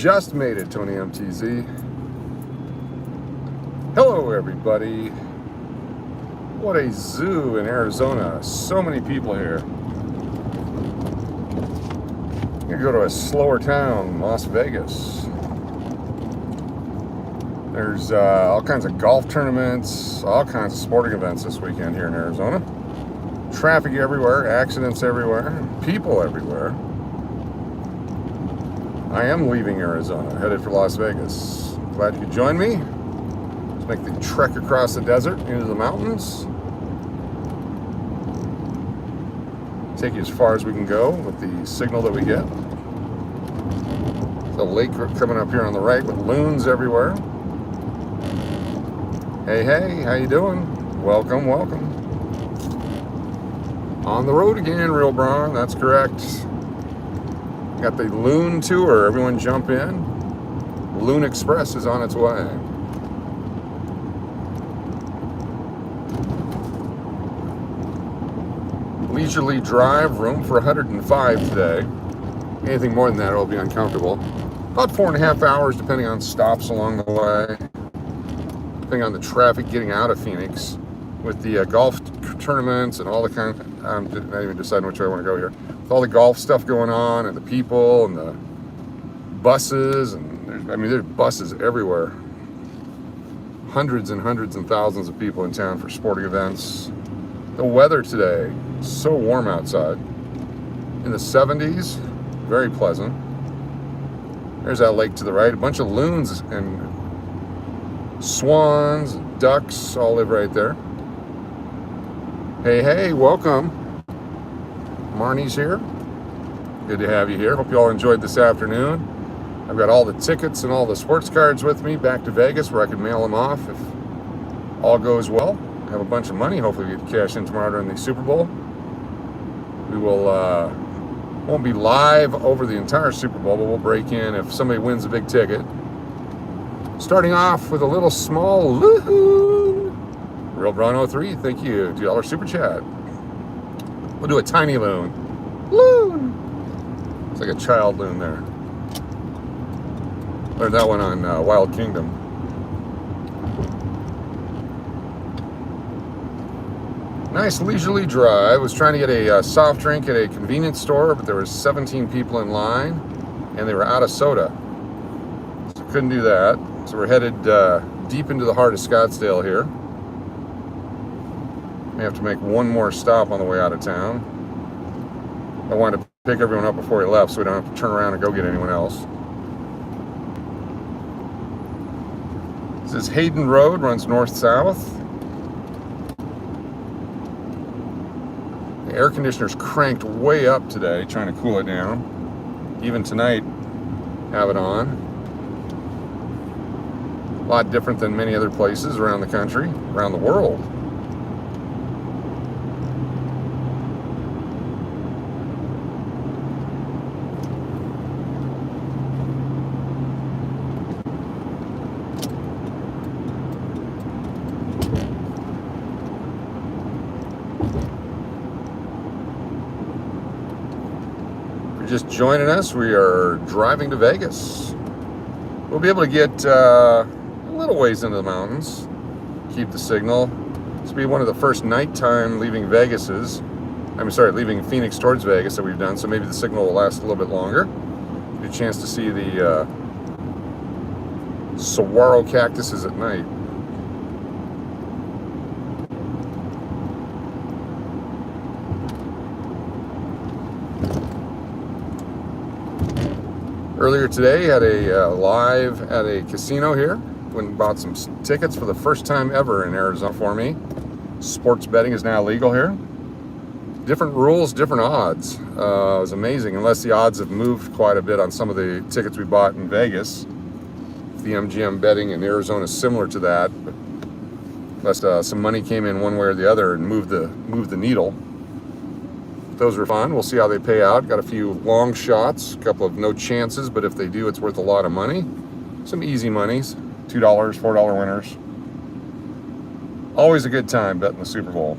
just made it, Tony MTZ. Hello, everybody. What a zoo in Arizona. So many people here. You go to a slower town, Las Vegas. There's all kinds of golf tournaments, all kinds of sporting events this weekend here in Arizona. Traffic everywhere, accidents everywhere, people everywhere. I am leaving Arizona, headed for Las Vegas. Glad you could join me. Let's make the trek across the desert into the mountains. Take you as far as we can go with the signal that we get. The lake coming up here on the right with loons everywhere. Hey, hey, how you doing? Welcome, welcome. On the road again, Real Braun, that's correct. Got the Loon tour, everyone jump in. Loon Express is on its way. Leisurely drive, room for 105 today. Anything more than that, it'll be uncomfortable. About 4.5 hours, depending on stops along the way. Depending on the traffic getting out of Phoenix. With the golf tournaments and all the kind of, I'm not even deciding which way I want to go here. With all the golf stuff going on and the people and the buses and there's buses everywhere. Hundreds and hundreds and thousands of people in town for sporting events. The weather today, so warm outside. In the 70s, very pleasant. There's that lake to the right. A bunch of loons and swans, ducks all live right there. Hey, hey, welcome. Marnie's here. Good to have you here. Hope you all enjoyed this afternoon. I've got all the tickets and all the sports cards with me back to Vegas where I can mail them off if all goes well. I have a bunch of money. Hopefully we get cash in tomorrow during the Super Bowl. We will, won't be live over the entire Super Bowl, but we'll break in if somebody wins a big ticket. Starting off with a little small Loon. Real Brown 03, thank you. $2 super chat. We'll do a tiny loon. Loon. It's like a child loon there. Learned that one on Wild Kingdom. Nice leisurely drive. Was trying to get a soft drink at a convenience store, but there was 17 people in line, and they were out of soda. So couldn't do that. So we're headed deep into the heart of Scottsdale here. May have to make one more stop on the way out of town. I wanted to pick everyone up before he left so we don't have to turn around and go get anyone else. This is Hayden Road, runs north-south. The air conditioner's cranked way up today, trying to cool it down. Even tonight, have it on. A lot different than many other places around the country, around the world. Just joining us, we are driving to Vegas. We'll be able to get a little ways into the mountains, keep the signal. This will be one of the first nighttime leaving leaving Phoenix towards Vegas that we've done, so maybe the signal will last a little bit longer. Get a chance to see the saguaro cactuses at night. Earlier today, had a live at a casino here. Went and bought some tickets for the first time ever in Arizona for me. Sports betting is now legal here. Different rules, different odds. It was amazing, unless the odds have moved quite a bit on some of the tickets we bought in Vegas. The MGM betting in Arizona is similar to that, but unless some money came in one way or the other and moved the needle. Those are fun. We'll see how they pay out. Got a few long shots, a couple of no chances, but if they do, it's worth a lot of money. Some easy monies, $2, $4 winners. Always a good time betting the Super Bowl.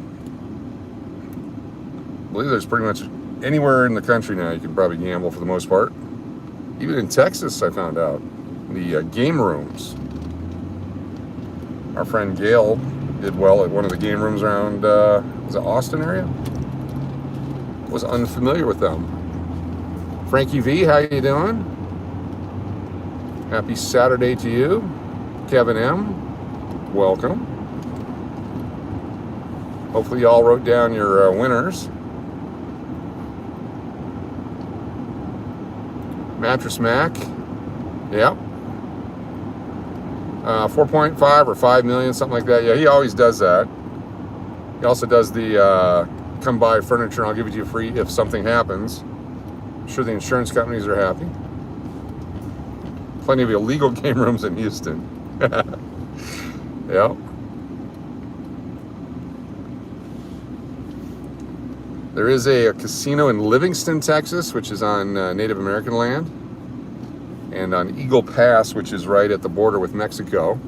I believe there's pretty much anywhere in the country now you can probably gamble for the most part. Even in Texas, I found out. The game rooms. Our friend Gail did well at one of the game rooms around, was it Austin area? Was unfamiliar with them. Frankie V, how you doing? Happy Saturday to you. Kevin M, welcome. Hopefully y'all wrote down your winners. Mattress Mac, yep. 4.5 or 5 million, something like that. Yeah, he always does that. He also does the come buy furniture and I'll give it to you free if something happens. I'm sure the insurance companies are happy. Plenty of illegal game rooms in Houston. Yep. There is a casino in Livingston, Texas, which is on Native American land, and on Eagle Pass, which is right at the border with Mexico.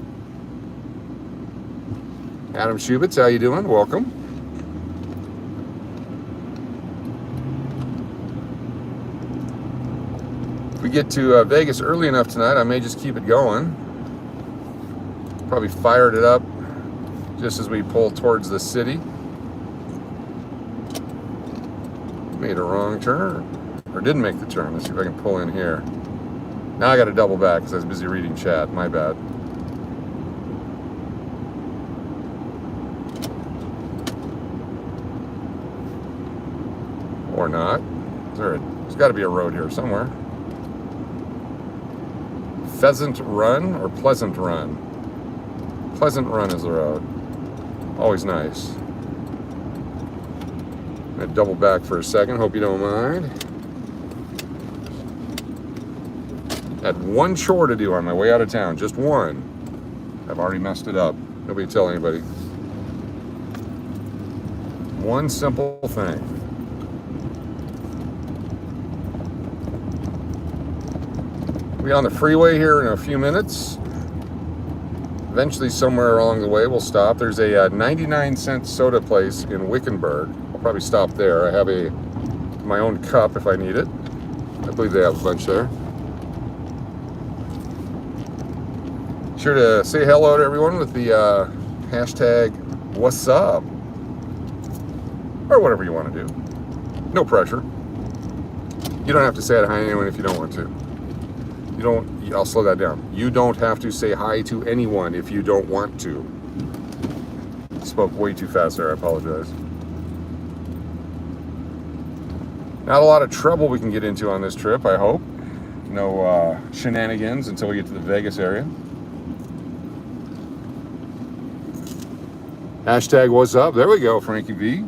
Adam Schubitz, how you doing? Welcome. If we get to Vegas early enough tonight, I may just keep it going. Probably fired it up just as we pull towards the city. Made a wrong turn, or didn't make the turn. Let's see if I can pull in here. Now I got to double back because I was busy reading chat. My bad. Or not. There's got to be a road here somewhere. Pheasant Run or Pleasant Run? Pleasant Run is the road. Always nice. I'm gonna double back for a second, hope you don't mind. Had one chore to do on my way out of town, just one. I've already messed it up. Nobody tell anybody. One simple thing. We'll be on the freeway here in a few minutes. Eventually, somewhere along the way, we'll stop. There's a 99-cent soda place in Wickenburg. I'll probably stop there. I have my own cup if I need it. I believe they have a bunch there. Sure to say hello to everyone with the hashtag what's up, or whatever you want to do. No pressure. You don't have to say hi to anyone if you don't want to. I'll slow that down. You don't have to say hi to anyone if you don't want to. Spoke way too fast there, I apologize. Not a lot of trouble we can get into on this trip, I hope. No shenanigans until we get to the Vegas area. Hashtag what's up. There we go, Frankie V.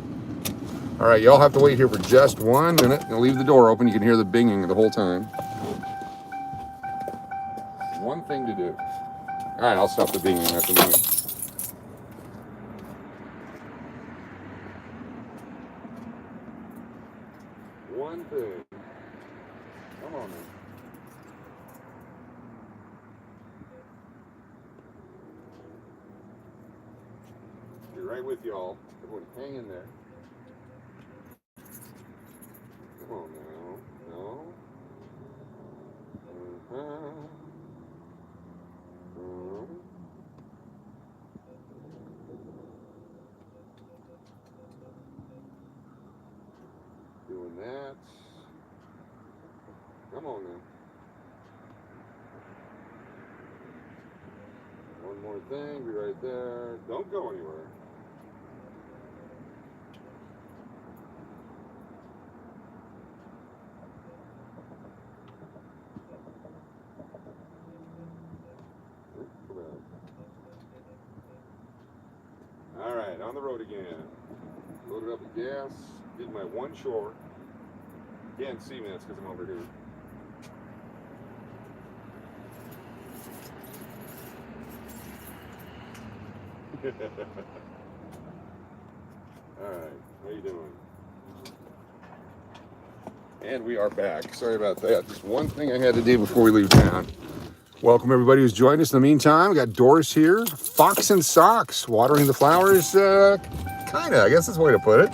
All right, y'all have to wait here for just 1 minute. I'll leave the door open. You can hear the binging the whole time. One thing to do. All right, I'll stop the binging after a minute. One thing. Come on, man. Be right with y'all. Everyone hang in there. Come on now. No. Doing that. Come on now. One more thing, be right there. Don't go anywhere. All right, on the road again. Loaded up with gas, did my one chore. Can't see me, that's because I'm over here. All right, how you doing? And we are back. Sorry about that. Just one thing I had to do before we leave town. Welcome everybody who's joined us in the meantime. We got Doris here. Fox and Socks, watering the flowers, kinda, I guess that's the way to put it.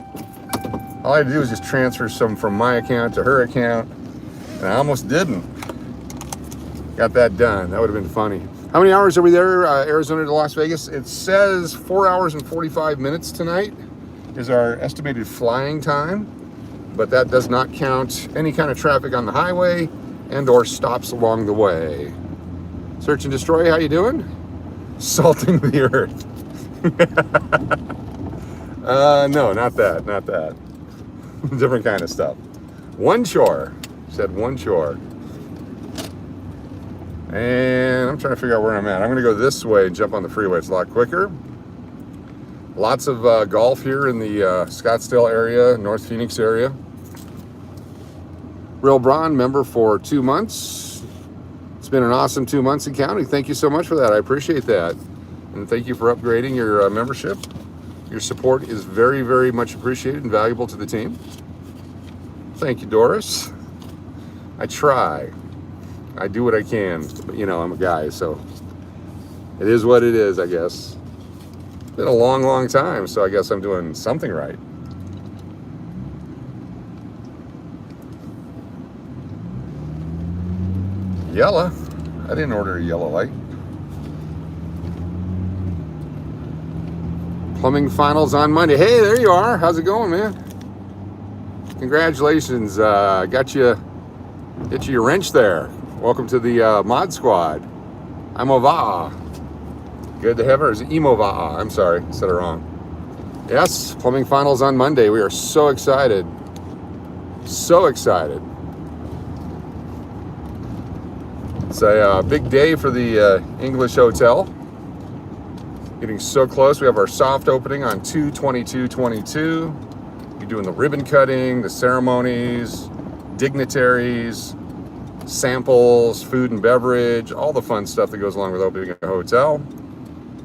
All I had to do was just transfer some from my account to her account, and I almost didn't. Got that done. That would have been funny. How many hours are we there, Arizona to Las Vegas? It says 4 hours and 45 minutes tonight is our estimated flying time, but that does not count any kind of traffic on the highway and or stops along the way. Search and Destroy, how you doing? Salting the earth. No, not that. Different kind of stuff. One chore. Said one chore. And I'm trying to figure out where I'm at. I'm going to go this way and jump on the freeway. It's a lot quicker. Lots of golf here in the Scottsdale area, North Phoenix area. Real Braun, member for 2 months. It's been an awesome 2 months in counting. Thank you so much for that. I appreciate that. And thank you for upgrading your membership. Your support is very, very much appreciated and valuable to the team. Thank you, Doris. I try. I do what I can, but you know, I'm a guy, so it is what it is, I guess. It's been a long, long time, so I guess I'm doing something right. Yellow. I didn't order a yellow light. Plumbing finals on Monday. Hey, there you are. How's it going, man? Congratulations. Got you your wrench there. Welcome to the mod squad. I'm Ova. Good to have her. Is it Imova? I'm sorry, said it wrong. Yes, plumbing finals on Monday. We are so excited. So excited. It's a big day for the English Hotel. Getting so close. We have our soft opening on 2/22/22. We're doing the ribbon cutting, the ceremonies, dignitaries, samples, food and beverage, all the fun stuff that goes along with opening a hotel.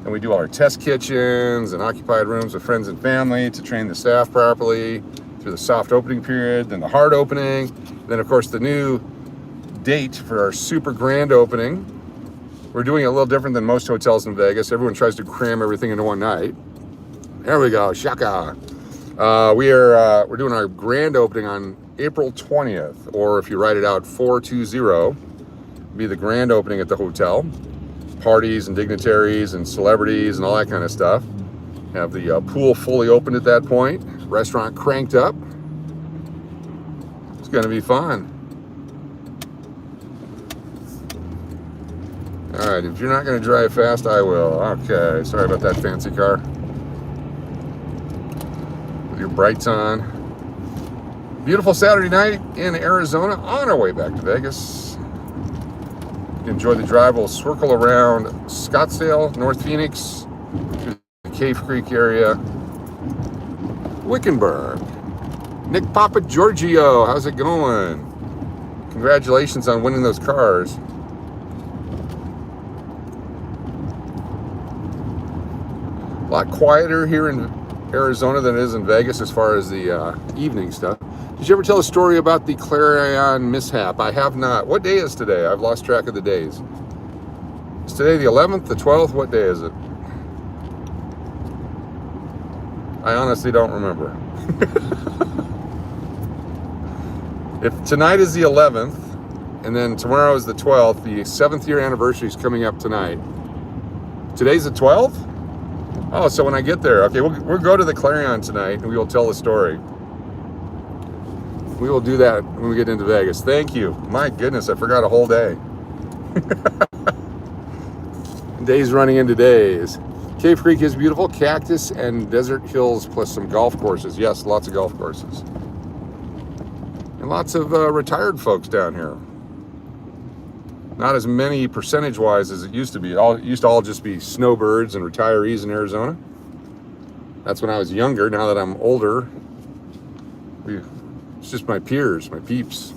And we do all our test kitchens and occupied rooms with friends and family to train the staff properly through the soft opening period, then the hard opening, then of course the new date for our super grand opening. We're doing it a little different than most hotels in Vegas. Everyone tries to cram everything into one night. There we go, shaka. We're doing our grand opening on April 20th, or if you write it out, 420, be the grand opening at the hotel. Parties and dignitaries and celebrities and all that kind of stuff. Have the pool fully open at that point. Restaurant cranked up. It's gonna be fun. All right, if you're not gonna drive fast, I will. Okay, sorry about that fancy car. With your brights on. Beautiful Saturday night in Arizona, on our way back to Vegas. Enjoy the drive. We'll circle around Scottsdale, North Phoenix, through the Cave Creek area, Wickenburg. Nick Papa Giorgio, how's it going? Congratulations on winning those cars. A lot quieter here in Arizona than it is in Vegas as far as the evening stuff. Did you ever tell a story about the Clarion mishap? I have not. What day is today? I've lost track of the days. Is today the 11th, the 12th? What day is it? I honestly don't remember. If tonight is the 11th, and then tomorrow is the 12th, the 7th year anniversary is coming up tonight. Today's the 12th? Oh, so when I get there, okay, we'll go to the Clarion tonight, and we will tell the story. We will do that when we get into Vegas. Thank you. My goodness, I forgot a whole day. Days running into days. Cave Creek is beautiful. Cactus and desert hills plus some golf courses. Yes, lots of golf courses. And lots of retired folks down here. Not as many percentage-wise as it used to be. It used to all just be snowbirds and retirees in Arizona. That's when I was younger. Now that I'm older, it's just my peers, my peeps.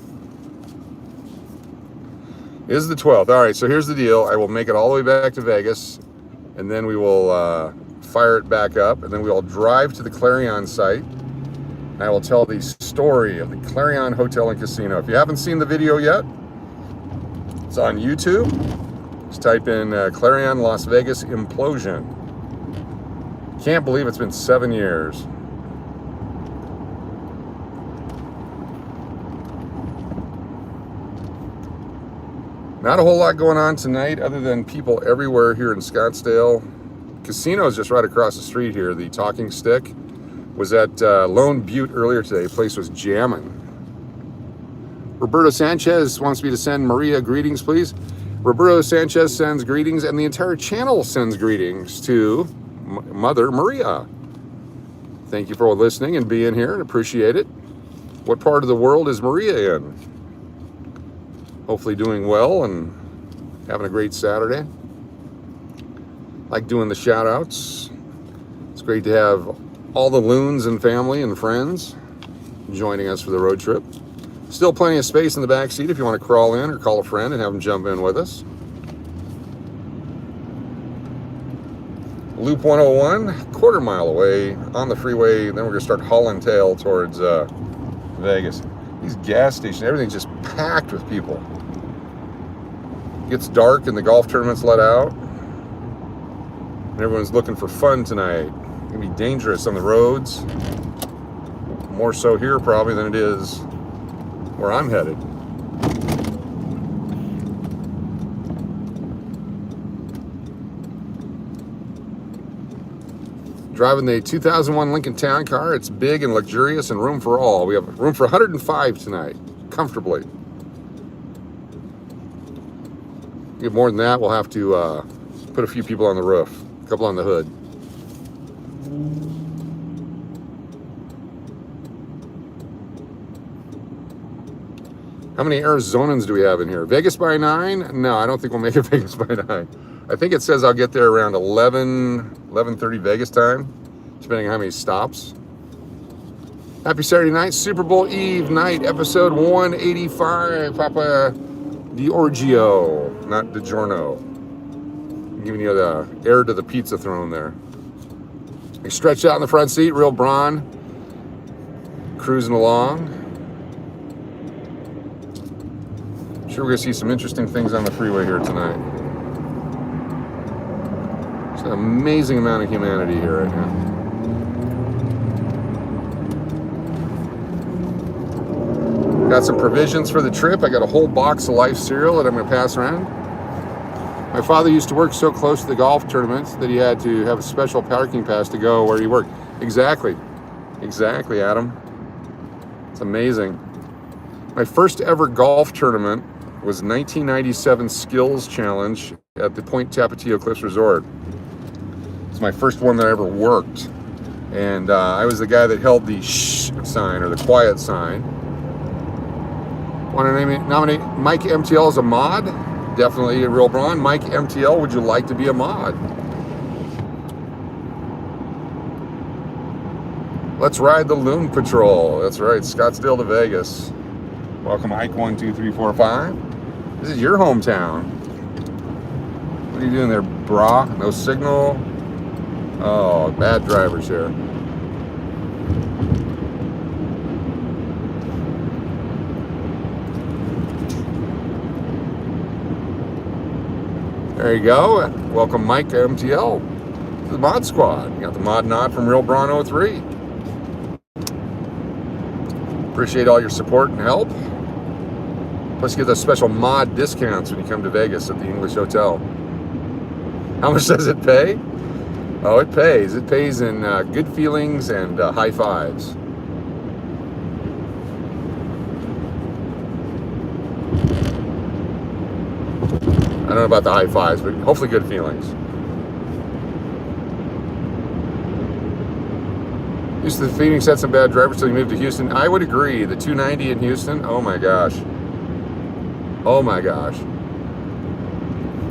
It is the 12th. All right, so here's the deal. I will make it all the way back to Vegas, and then we will fire it back up, and then we will drive to the Clarion site, and I will tell the story of the Clarion Hotel and Casino. If you haven't seen the video yet, it's on YouTube. Just type in Clarion Las Vegas Implosion. Can't believe it's been 7 years. Not a whole lot going on tonight other than people everywhere here in Scottsdale. Casino is just right across the street here. The Talking Stick was at Lone Butte earlier today. The place was jamming. Roberto Sanchez wants me to send Maria greetings, please. Roberto Sanchez sends greetings, and the entire channel sends greetings to Mother Maria. Thank you for listening and being here. Appreciate it. What part of the world is Maria in? Hopefully doing well and having a great Saturday. Like doing the shout outs. It's great to have all the Loons and family and friends joining us for the road trip. Still plenty of space in the back seat if you want to crawl in or call a friend and have them jump in with us. Loop 101, quarter mile away on the freeway. Then we're going to start hauling tail towards Vegas. These gas stations, everything's just packed with people. It gets dark and the golf tournament's let out. And everyone's looking for fun tonight. It's going to be dangerous on the roads. More so here probably than it is where I'm headed. Driving the 2001 Lincoln Town Car. It's big and luxurious and room for all. We have room for 105 tonight, comfortably. Get more than that, we'll have to put a few people on the roof, a couple on the hood. How many Arizonans do we have in here? Vegas by 9? No, I don't think we'll make it Vegas by 9. I think it says I'll get there around 11:30 Vegas time, depending on how many stops. Happy Saturday night, Super Bowl Eve night, episode 185. Papa Giorgio, not DiGiorno. I'm giving you the heir to the pizza throne there. He stretched out in the front seat, real brawn, cruising along. Sure, we're gonna see some interesting things on the freeway here tonight. There's an amazing amount of humanity here right now. Got some provisions for the trip. I got a whole box of Life cereal that I'm gonna pass around. My father used to work so close to the golf tournaments that he had to have a special parking pass to go where he worked. Exactly, Adam. It's amazing. My first ever golf tournament was 1997 Skills Challenge at the Point Tapatio Cliffs Resort. It's my first one that I ever worked. And I was the guy that held the shh sign or the quiet sign. Want to nominate Mike MTL as a mod? Definitely a real brawn. Mike MTL, would you like to be a mod? Let's ride the Loon Patrol. That's right, Scottsdale to Vegas. Welcome, Ike 1, 2, 3, 4, 5. This is your hometown. What are you doing there, brah? No signal. Oh, bad drivers here. There you go. Welcome, Mike MTL, to the mod squad. You got the mod nod from Real Braun 03. Appreciate all your support and help. Plus, you get those special mod discounts when you come to Vegas at the English Hotel. How much does it pay? Oh, it pays. It pays in good feelings and high fives. I don't know about the high fives, but hopefully good feelings. Used to Phoenix had some bad drivers until you moved to Houston. I would agree. The 290 in Houston, oh my gosh. Oh my gosh.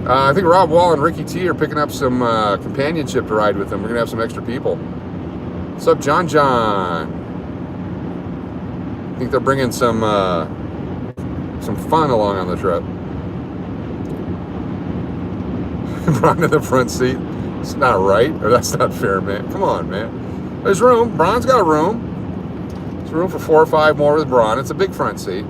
I think Rob Wall and Ricky T are picking up some companionship to ride with them. We're going to have some extra people. What's up, John? I think they're bringing some fun along on the trip. Braun in the front seat. It's not right, or that's not fair, man. Come on, man. There's room. Braun's got a room. There's room for 4 or 5 more with Braun. It's a big front seat.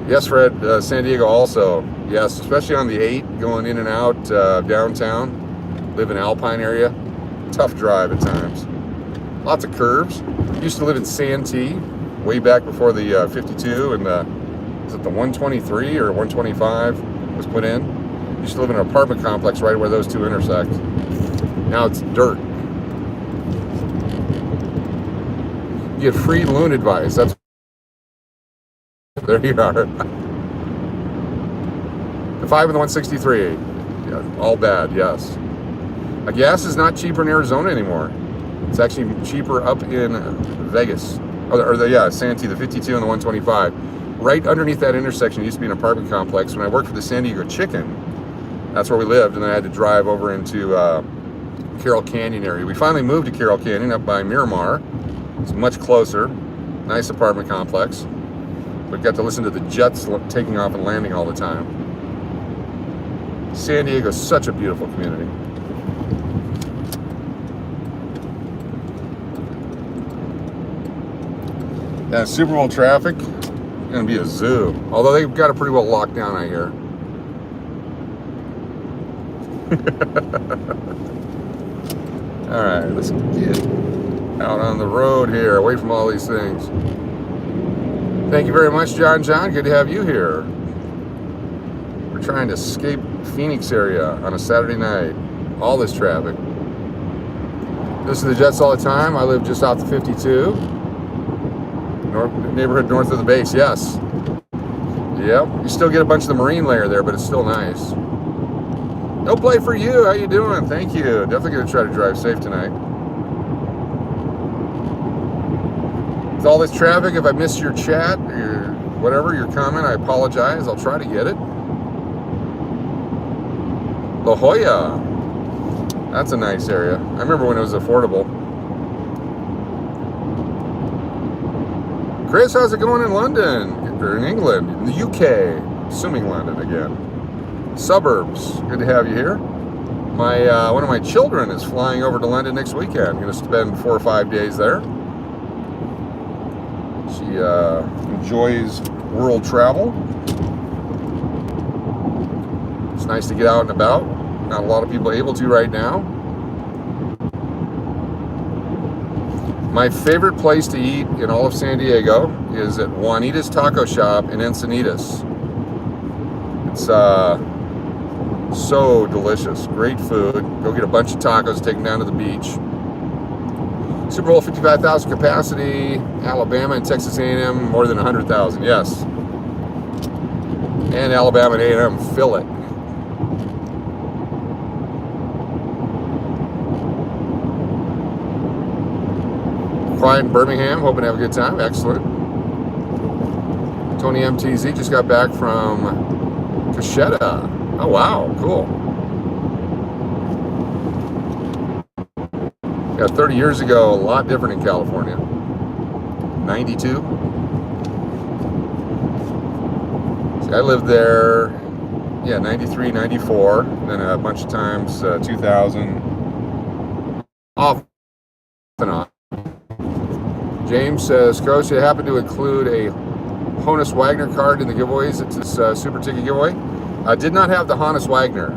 Yes, Fred, San Diego also. Yes, especially on the 8 going in and out downtown. Live in Alpine area. Tough drive at times. Lots of curves. Used to live in Santee. way back before the 52 and is it the 123 or 125 was put in. Used to live in an apartment complex right where those two intersect. Now it's dirt. You get free Loon advice. That's there you are. The 5 and the 163. Yeah, all bad, yes. Gas is not cheaper in Arizona anymore. It's actually cheaper up in Vegas. Santee, the 52 and the 125. Right underneath that intersection used to be an apartment complex. When I worked for the San Diego Chicken, that's where we lived, and then I had to drive over into Carroll Canyon area. We finally moved to Carroll Canyon up by Miramar. It's much closer. Nice apartment complex. We got to listen to the jets taking off and landing all the time. San Diego is such a beautiful community. Yeah, Super Bowl traffic, gonna be a zoo. Although they've got it pretty well locked down, I hear. All right, let's get out on the road here, away from all these things. Thank you very much, John. Good to have you here. We're trying to escape Phoenix area on a Saturday night. All this traffic. Listen to the Jets all the time. I live just off the 52. Neighborhood north of the base, yes. Yep, you still get a bunch of the marine layer there, but it's still nice. No play for you. How you doing? Thank you. Definitely going to try to drive safe tonight. With all this traffic, if I missed your chat, or whatever, your comment, I apologize. I'll try to get it. La Jolla. That's a nice area. I remember when it was affordable. Chris, how's it going in London? Or in England? In the UK? Assuming London again. Suburbs. Good to have you here. My one of my children is flying over to London next weekend. I'm going to spend 4 or 5 days there. She enjoys world travel. It's nice to get out and about. Not a lot of people able to right now. My favorite place to eat in all of San Diego is at Juanita's Taco Shop in Encinitas. It's so delicious. Great food. Go get a bunch of tacos, take them down to the beach. Super Bowl 55,000 capacity. Alabama and Texas A&M more than 100,000. Yes. And Alabama and A&M fill it. Quiet in Birmingham, hoping to have a good time. Excellent. Tony MTZ just got back from Cashapp. Oh wow, cool. Yeah, 30 years ago, a lot different in California. 92. See, I lived there, 93, 94, then a bunch of times 2000, off and on. James says, Coach, you happen to include a Honus Wagner card in the giveaways at this super ticket giveaway? I did not have the Honus Wagner.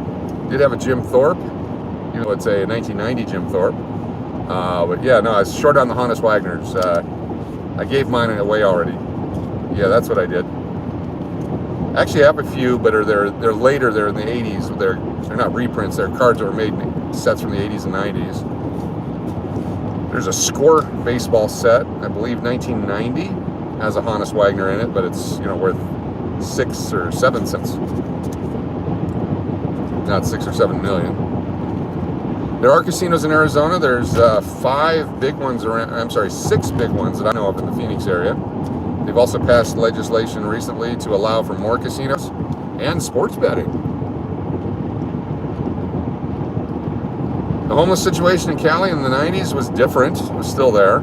Did have a Jim Thorpe. You know, it's a 1990 Jim Thorpe. But yeah, no, I was short on the Honus Wagners. I gave mine away already. Yeah, that's what I did. Actually, I have a few, but they're later. They're in the 80s. They're not reprints. They're cards that were made in sets from the 80s and 90s. There's a Score baseball set, I believe 1990, has a Honus Wagner in it, but it's worth 6 or 7 cents. Not 6 or 7 million. There are casinos in Arizona. There's 6 big ones that I know of in the Phoenix area. They've also passed legislation recently to allow for more casinos and sports betting. The homeless situation in Cali in the 90s was different. It was still there.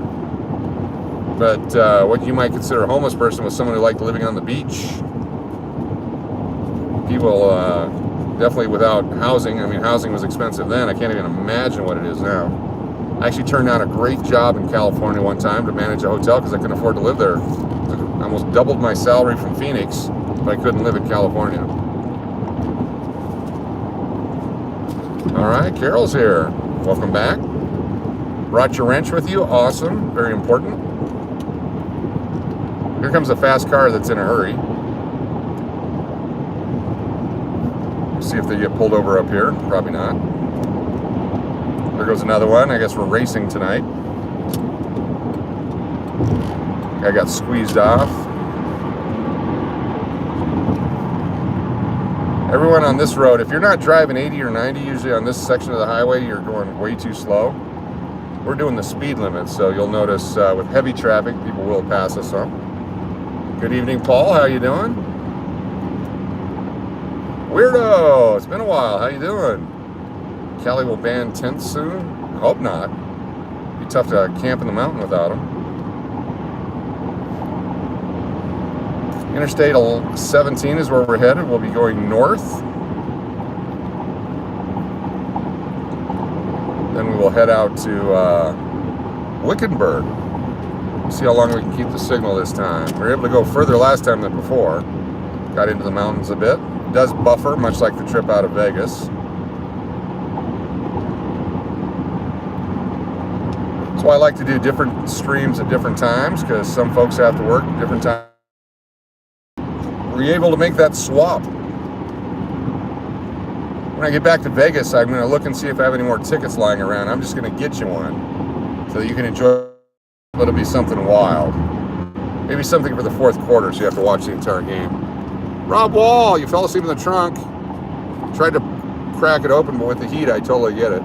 But what you might consider a homeless person was someone who liked living on the beach. People definitely without housing. I mean, housing was expensive then. I can't even imagine what it is now. I actually turned down a great job in California one time to manage a hotel because I couldn't afford to live there. I almost doubled my salary from Phoenix, but I couldn't live in California. All right, Carol's here. Welcome back. Brought your wrench with you. Awesome. Very important. Here comes a fast car that's in a hurry. See if they get pulled over up here. Probably not. There goes another one. I guess we're racing tonight. I got squeezed off. Everyone on this road, if you're not driving 80 or 90 usually on this section of the highway, you're going way too slow. We're doing the speed limit, so you'll notice with heavy traffic, people will pass us on. Good evening, Paul. How you doing? Weirdo, it's been a while. How you doing? Cali will ban tents soon? I hope not. Be tough to camp in the mountain without them. Interstate 17 is where we're headed. We'll be going north. Then we will head out to Wickenburg. See how long we can keep the signal this time. We were able to go further last time than before. Got into the mountains a bit. It does buffer, much like the trip out of Vegas. That's why I like to do different streams at different times, because some folks have to work at different times. Were you able to make that swap? When I get back to Vegas, I'm going to look and see if I have any more tickets lying around. I'm just going to get you one so that you can enjoy. It'll be something wild. Maybe something for the fourth quarter, so you have to watch the entire game. Rob Wall, you fell asleep in the trunk. Tried to crack it open, but with the heat, I totally get it.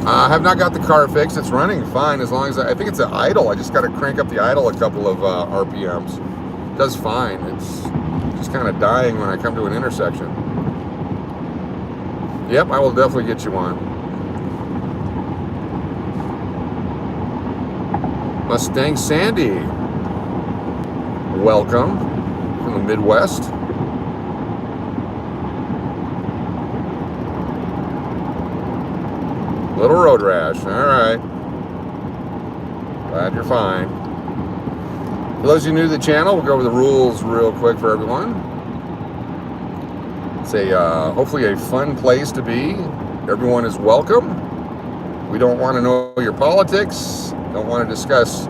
I have not got the car fixed. It's running fine as long as I think it's an idle. I just got to crank up the idle a couple of RPMs. It does fine. It's just kind of dying when I come to an intersection. Yep, I will definitely get you one. Mustang Sandy, welcome from the Midwest. Little road rash, all right. Glad you're fine. For those of you new to the channel, we'll go over the rules real quick for everyone. It's hopefully a fun place to be. Everyone is welcome. We don't want to know your politics. Don't want to discuss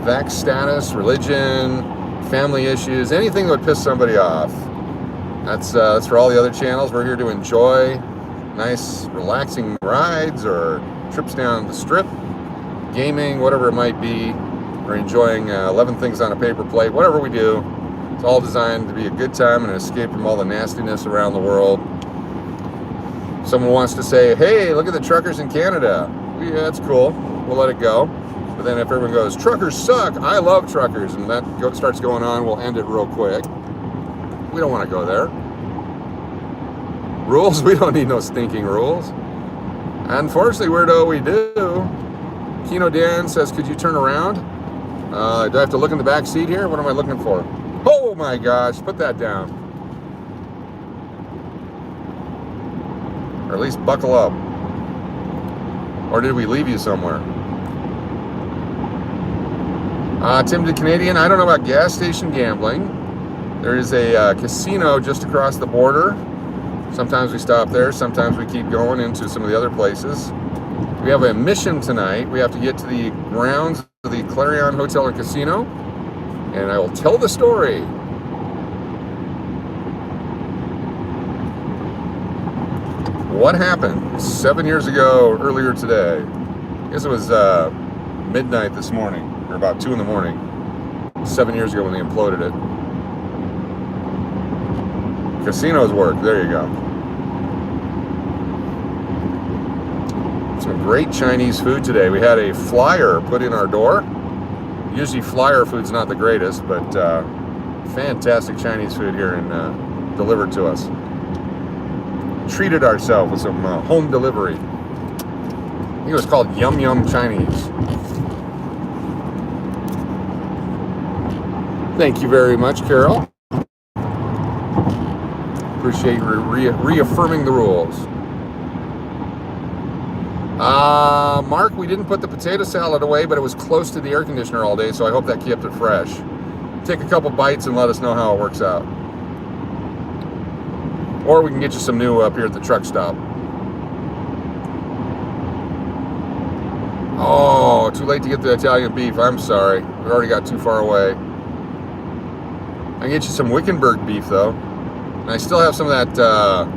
vax status, religion, family issues, anything that would piss somebody off. That's for all the other channels. We're here to enjoy nice, relaxing rides or trips down the strip, gaming, whatever it might be. We're enjoying 11 things on a paper plate. Whatever we do, it's all designed to be a good time and an escape from all the nastiness around the world. Someone wants to say, hey, look at the truckers in Canada. Yeah, that's cool. We'll let it go. But then if everyone goes, truckers suck, I love truckers, and that starts going on, we'll end it real quick. We don't want to go there. Rules? We don't need no stinking rules. Unfortunately, weirdo, we do. Keno Dan says, could you turn around? Do I have to look in the back seat here? What am I looking for? Oh my gosh, put that down. Or at least buckle up. Or did we leave you somewhere? Tim the Canadian, I don't know about gas station gambling. There is a casino just across the border. Sometimes we stop there, sometimes we keep going into some of the other places. We have a mission tonight. We have to get to the grounds of the Clarion Hotel and Casino, and I will tell the story. What happened 7 years ago, earlier today? I guess it was midnight this morning, or about 2 in the morning, 7 years ago when they imploded it. Casinos work, there you go. Some great Chinese food today. We had a flyer put in our door. Usually flyer food's not the greatest, but fantastic Chinese food here and delivered to us. Treated ourselves with some home delivery. I think it was called Yum Yum Chinese. Thank you very much, Carol. Appreciate you reaffirming the rules. Mark, we didn't put the potato salad away, but it was close to the air conditioner all day, so I hope that kept it fresh. Take a couple bites and let us know how it works out. Or we can get you some new up here at the truck stop. Oh, too late to get the Italian beef. I'm sorry. We already got too far away. I can get you some Wickenburg beef, though. And I still have some of that,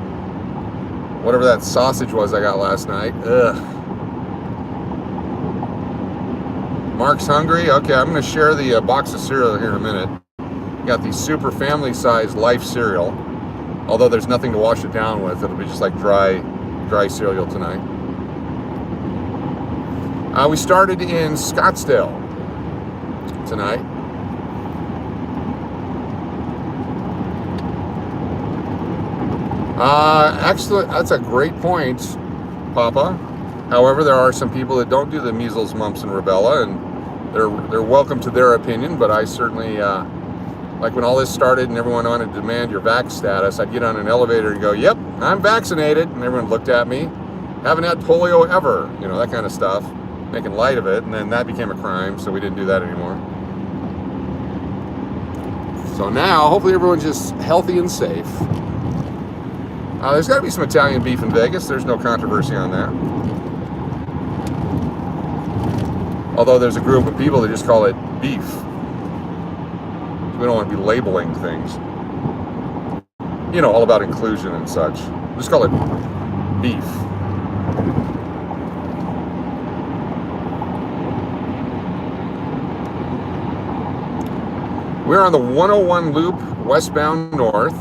whatever that sausage was I got last night. Ugh. Mark's hungry? Okay, I'm going to share the box of cereal here in a minute. Got the super family-sized Life cereal. Although there's nothing to wash it down with. It'll be just like dry cereal tonight. We started in Scottsdale tonight. Actually, that's a great point, Papa. However, there are some people that don't do the measles, mumps, and rubella, and they're welcome to their opinion. But I certainly, like when all this started and everyone wanted to demand your vax status, I'd get on an elevator and go, "Yep, I'm vaccinated," and everyone looked at me. Haven't had polio ever, you know, that kind of stuff, making light of it, and then that became a crime, so we didn't do that anymore. So now, hopefully, everyone's just healthy and safe. There's got to be some Italian beef in Vegas. There's no controversy on that. Although there's a group of people that just call it beef. We don't want to be labeling things. You know, all about inclusion and such. Just call it beef. We're on the 101 loop, westbound north.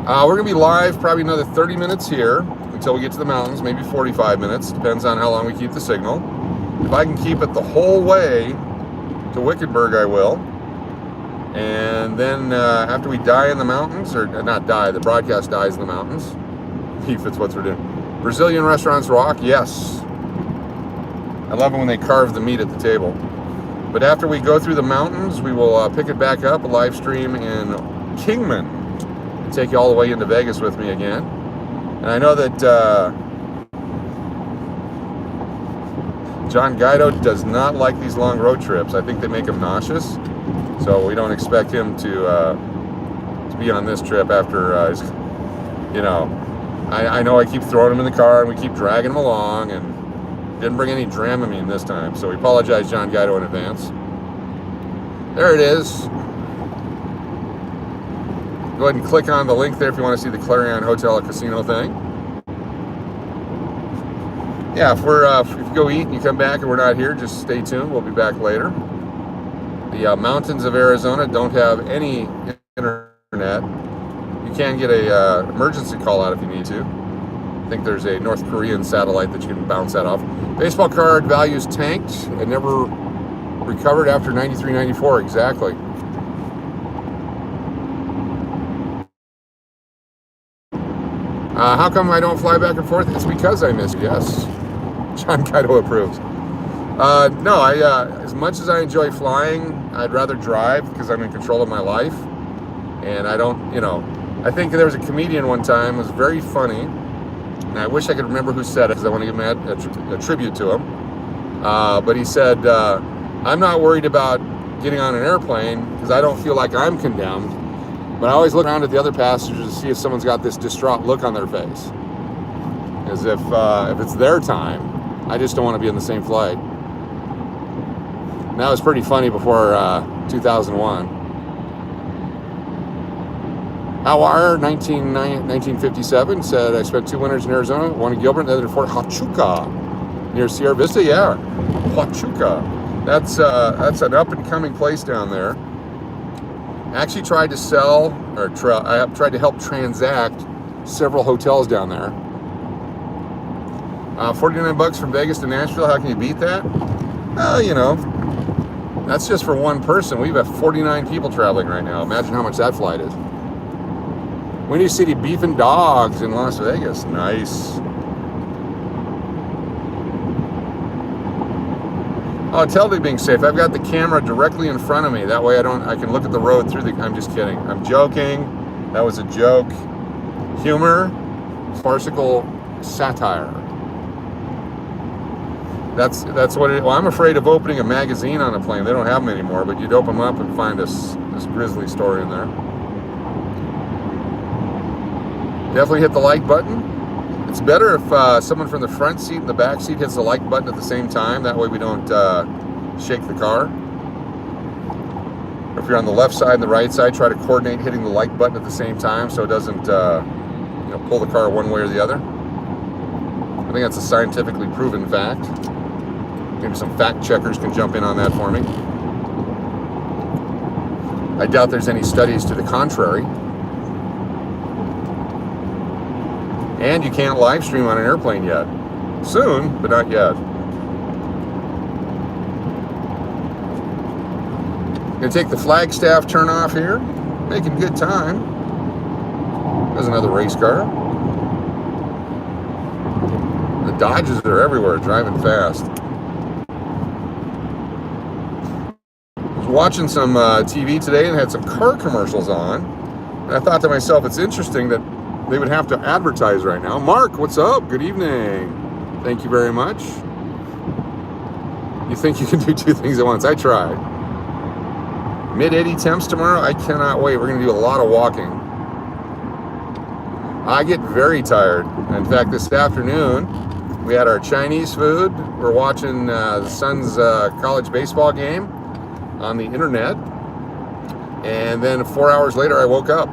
We're going to be live probably another 30 minutes here until we get to the mountains, maybe 45 minutes. Depends on how long we keep the signal. If I can keep it the whole way to Wickenburg, I will. And then after we die in the mountains, or not die, the broadcast dies in the mountains. Beef, it's what we're doing. Brazilian restaurants rock, yes. I love it when they carve the meat at the table. But after we go through the mountains, we will pick it back up, a live stream in Kingman. Take you all the way into Vegas with me again. And I know that John Guido does not like these long road trips. I think they make him nauseous. So we don't expect him to be on this trip after his, you know, I know I keep throwing him in the car and we keep dragging him along, and didn't bring any Dramamine this time. So we apologize, John Guido, in advance. There it is. Go ahead and click on the link there if you want to see the Clarion Hotel and Casino thing. Yeah, if you go eat and you come back and we're not here, just stay tuned. We'll be back later. The mountains of Arizona don't have any internet. You can get a emergency call out if you need to. I think there's a North Korean satellite that you can bounce that off. Baseball card values tanked and never recovered after 93, 94, exactly. How come I don't fly back and forth? It's because I missed, yes. John Guido approves. No, as much as I enjoy flying, I'd rather drive because I'm in control of my life. And I don't, you know, I think there was a comedian one time, it was very funny, and I wish I could remember who said it because I want to give him a tribute to him. But he said, I'm not worried about getting on an airplane because I don't feel like I'm condemned. But I always look around at the other passengers to see if someone's got this distraught look on their face. As if it's their time, I just don't want to be in the same flight. And that was pretty funny before 2001. Our 1957 said, I spent 2 winters in Arizona, one in Gilbert, and the other in Fort Huachuca, near Sierra Vista. Yeah, Huachuca. That's an up-and-coming place down there. I actually tried to sell, or I tried to help transact several hotels down there. $49 from Vegas to Nashville. How can you beat that? You know, that's just for one person. We have 49 people traveling right now. Imagine how much that flight is. Windy City Beef and Dogs in Las Vegas. Nice. Oh, tell me being safe. I've got the camera directly in front of me. That way I can look at the road through I'm just kidding. I'm joking. That was a joke. Humor, farcical satire. That's what it, well, I'm afraid of opening a magazine on a plane. They don't have them anymore, but you'd open them up and find this grisly story in there. Definitely hit the like button. It's better if someone from the front seat and the back seat hits the like button at the same time. That way we don't shake the car. If you're on the left side and the right side, try to coordinate hitting the like button at the same time so it doesn't pull the car one way or the other. I think that's a scientifically proven fact. Maybe some fact checkers can jump in on that for me. I doubt there's any studies to the contrary. And you can't live stream on an airplane yet. Soon, but not yet. Gonna take the Flagstaff turn off here. Making good time. There's another race car. The Dodges are everywhere, driving fast. I was watching some TV today and had some car commercials on. And I thought to myself, it's interesting that they would have to advertise right now. Mark, what's up? Good evening. Thank you very much. You think you can do two things at once? I try. Mid-80 temps tomorrow? I cannot wait. We're going to do a lot of walking. I get very tired. In fact, this afternoon, we had our Chinese food. We're watching the son's college baseball game on the internet. And then 4 hours later, I woke up.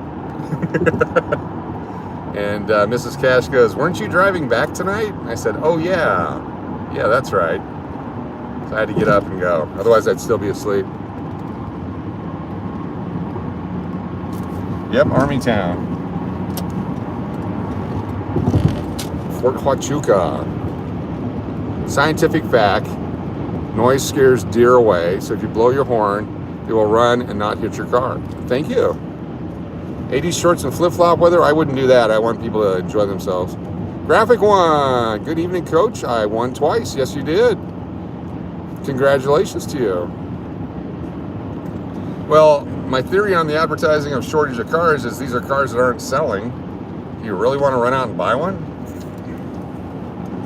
And Mrs. Cash goes, weren't you driving back tonight? I said, oh, yeah. Yeah, that's right. So I had to get up and go. Otherwise, I'd still be asleep. Yep, Army Town. Fort Huachuca. Scientific fact, noise scares deer away. So if you blow your horn, they will run and not hit your car. Thank you. 80s shorts and flip-flop weather, I wouldn't do that. I want people to enjoy themselves. Graphic one. Good evening, Coach. I won twice. Yes, you did. Congratulations to you. Well, my theory on the advertising of shortage of cars is these are cars that aren't selling. Do you really want to run out and buy one?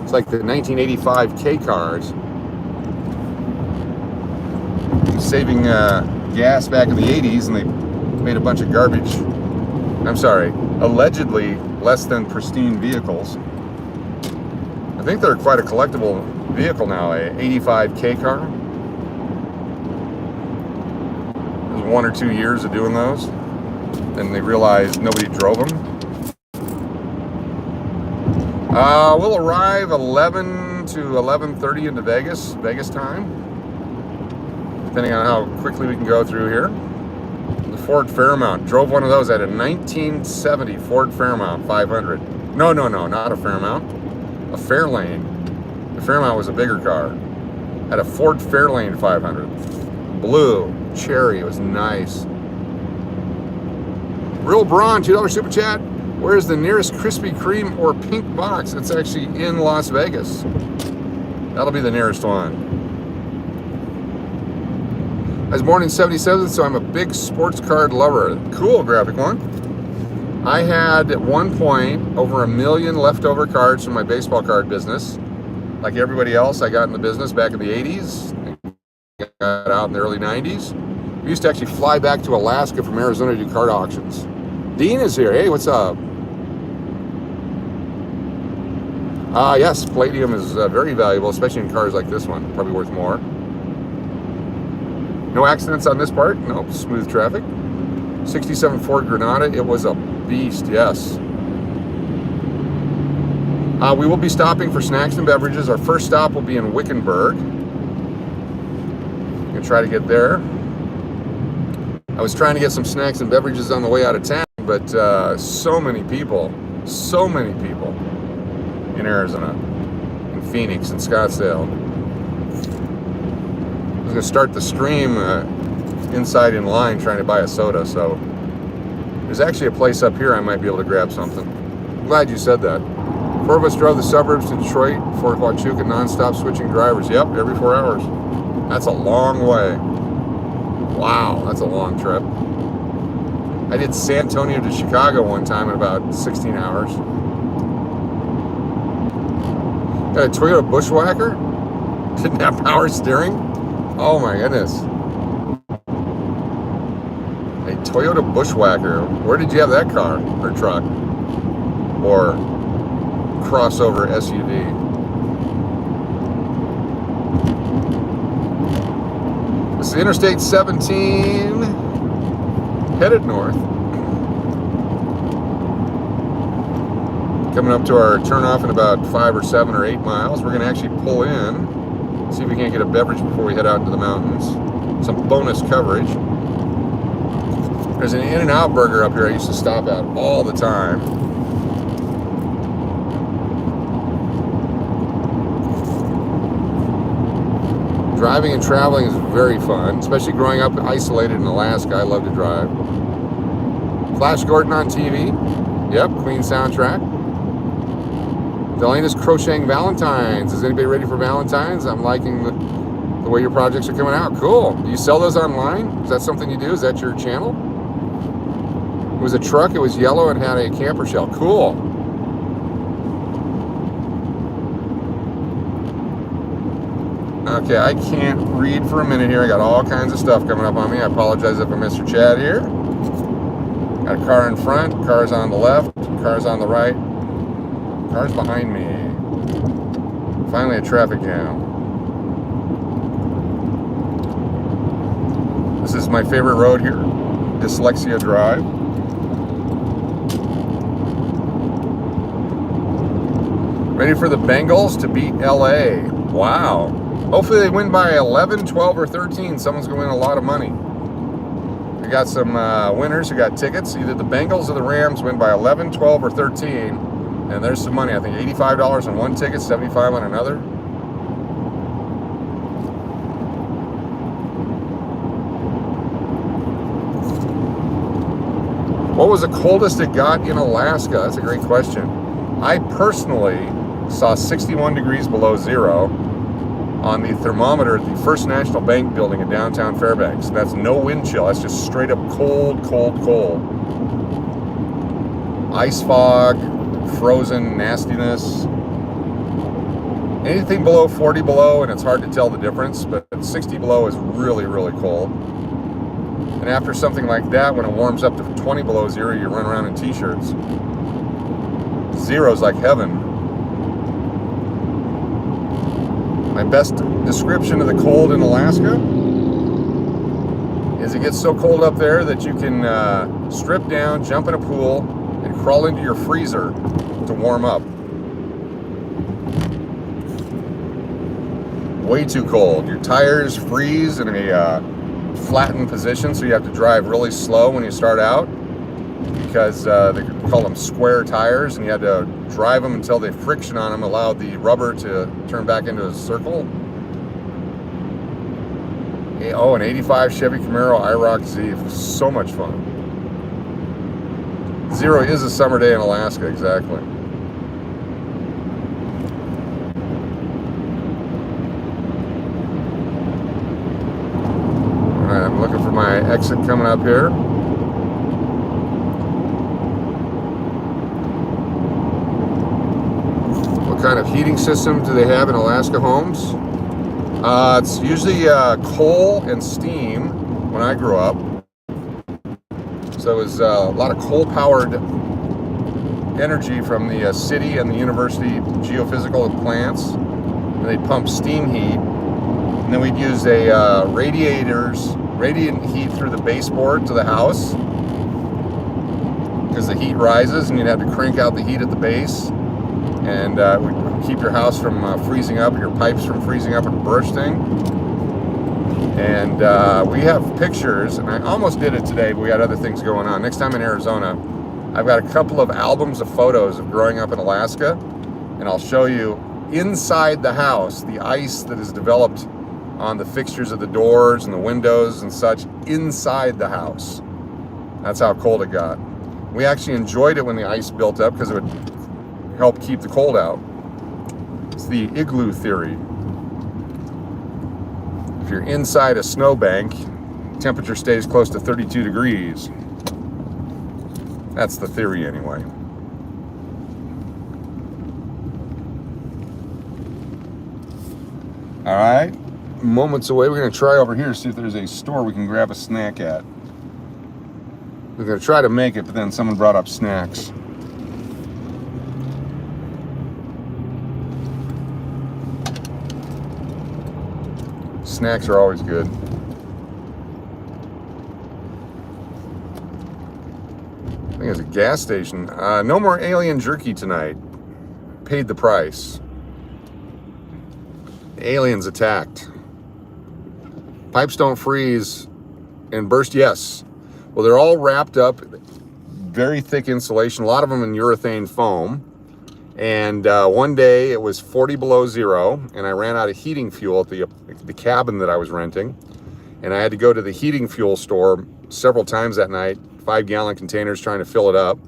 It's like the 1985 K cars. Saving gas back in the 80s, and they made a bunch of garbage. I'm sorry, allegedly less than pristine vehicles. I think they're quite a collectible vehicle now, a 85 K car. It was 1 or 2 years of doing those. Then they realized nobody drove them. We'll arrive 11 to 11:30 into Vegas time, depending on how quickly we can go through here. The Ford Fairmount. Drove one of those at a 1970 Ford Fairmount 500. No, not a Fairmount. A Fairlane. The Fairmount was a bigger car. Had a Ford Fairlane 500. Blue. Cherry. It was nice. Real Braun, $2 super chat. Where's the nearest Krispy Kreme or Pink box? It's actually in Las Vegas. That'll be the nearest one. I was born in 77, so I'm a big sports card lover. Cool, Graphic One. I had, at one point, over 1 million leftover cards from my baseball card business. Like everybody else, I got in the business back in the 80s. Got out in the early 90s. We used to actually fly back to Alaska from Arizona to do card auctions. Dean is here. Hey, what's up? Yes, palladium is very valuable, especially in cars like this one. Probably worth more. No accidents on this part? No, smooth traffic. 67 Ford Granada, it was a beast, yes. We will be stopping for snacks and beverages. Our first stop will be in Wickenburg. I'm gonna try to get there. I was trying to get some snacks and beverages on the way out of town, but so many people in Arizona, in Phoenix, in Scottsdale. I was going to start the stream inside in line trying to buy a soda, so there's actually a place up here I might be able to grab something. I'm glad you said that. 4 of us drove the suburbs to Detroit, Fort Huachuca, non-stop switching drivers. Yep, every 4 hours. That's a long way. Wow, that's a long trip. I did San Antonio to Chicago one time in about 16 hours. Got a Toyota Bushwhacker? Didn't have power steering? Oh my goodness. A Toyota Bushwhacker. Where did you have that car or truck? Or crossover SUV. This is Interstate 17, headed north. Coming up to our turnoff in about 5 or 7 or 8 miles. We're going to actually pull in, see if we can't get a beverage before we head out into the mountains. Some bonus coverage. There's an In-N-Out burger up here I used to stop at all the time. Driving and traveling is very fun, especially growing up isolated in Alaska. I love to drive. Flash Gordon on TV. Yep, Queen soundtrack. Delena's crocheting Valentines. Is anybody ready for Valentines? I'm liking the way your projects are coming out. Cool. Do you sell those online? Is that something you do? Is that your channel? It was a truck. It was yellow and had a camper shell. Cool. Okay, I can't read for a minute here. I got all kinds of stuff coming up on me. I apologize if I missed your chat here. Got a car in front, cars on the left, cars on the right, cars behind me. Finally a traffic jam. This is my favorite road here, Dyslexia Drive. Ready for the Bengals to beat LA. Wow. Hopefully they win by 11, 12, or 13. Someone's going to win a lot of money. We got some winners who got tickets. Either the Bengals or the Rams win by 11, 12, or 13. And there's some money. I think $85 on one ticket, $75 on another. What was the coldest it got in Alaska? That's a great question. I personally saw 61 degrees below zero on the thermometer at the First National Bank building in downtown Fairbanks. That's no wind chill. That's just straight up cold, cold, cold. Ice fog, frozen nastiness. Anything below 40 below, and it's hard to tell the difference, but 60 below is really, really cold. And after something like that, when it warms up to 20 below zero, you run around in t-shirts. Zero's like heaven. My best description of the cold in Alaska is it gets so cold up there that you can strip down, jump in a pool, and crawl into your freezer to warm up. Way too cold. Your tires freeze in a flattened position, so you have to drive really slow when you start out because they call them square tires, and you had to drive them until the friction on them allowed the rubber to turn back into a circle. Oh, an 85 Chevy Camaro IROC Z. So much fun. Zero is a summer day in Alaska, exactly. Alright, I'm looking for my exit coming up here. What kind of heating system do they have in Alaska homes? It's usually coal and steam when I grew up. So it was a lot of coal-powered energy from the city and the university geophysical plants. And they'd pump steam heat. And then we'd use a radiant heat through the baseboard to the house. Because the heat rises and you'd have to crank out the heat at the base. And it would keep your house from freezing up, your pipes from freezing up and bursting. And we have pictures, and I almost did it today, but we had other things going on. Next time in Arizona, I've got a couple of albums of photos of growing up in Alaska, and I'll show you inside the house, the ice that is developed on the fixtures of the doors and the windows and such inside the house. That's how cold it got. We actually enjoyed it when the ice built up because it would help keep the cold out. It's the igloo theory. If you're inside a snowbank, temperature stays close to 32 degrees. That's the theory anyway. All right, moments away. We're going to try over here to see if there's a store we can grab a snack at. We're going to try to make it, but then someone brought up snacks. snacks are always good. I think it's a gas station. No more alien jerky tonight. Paid the price. The aliens attacked. Pipes don't freeze and burst. Yes. Well, they're all wrapped up. Very thick insulation. A lot of them in urethane foam. And one day it was 40 below zero, and I ran out of heating fuel at the cabin that I was renting. And I had to go to the heating fuel store several times that night, 5-gallon containers trying to fill it up.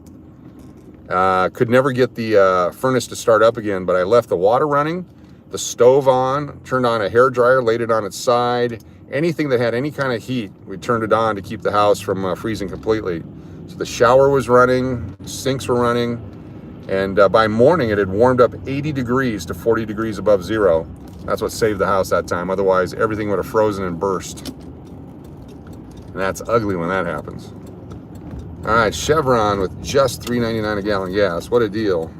Could never get the furnace to start up again, but I left the water running, the stove on, turned on a hair dryer, laid it on its side. Anything that had any kind of heat, we turned it on to keep the house from freezing completely. So the shower was running, sinks were running. And by morning, it had warmed up 80 degrees to 40 degrees above zero. That's what saved the house that time. Otherwise, everything would have frozen and burst. And that's ugly when that happens. All right, Chevron with just $3.99 a gallon gas. What a deal.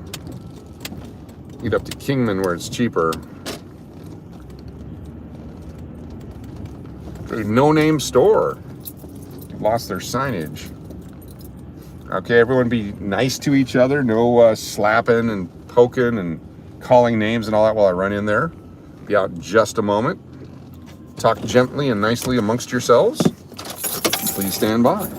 Get up to Kingman where it's cheaper. No-name store. Lost their signage. Okay, everyone be nice to each other. No slapping and poking and calling names and all that while I run in there. Be out in just a moment. Talk gently and nicely amongst yourselves. Please stand by.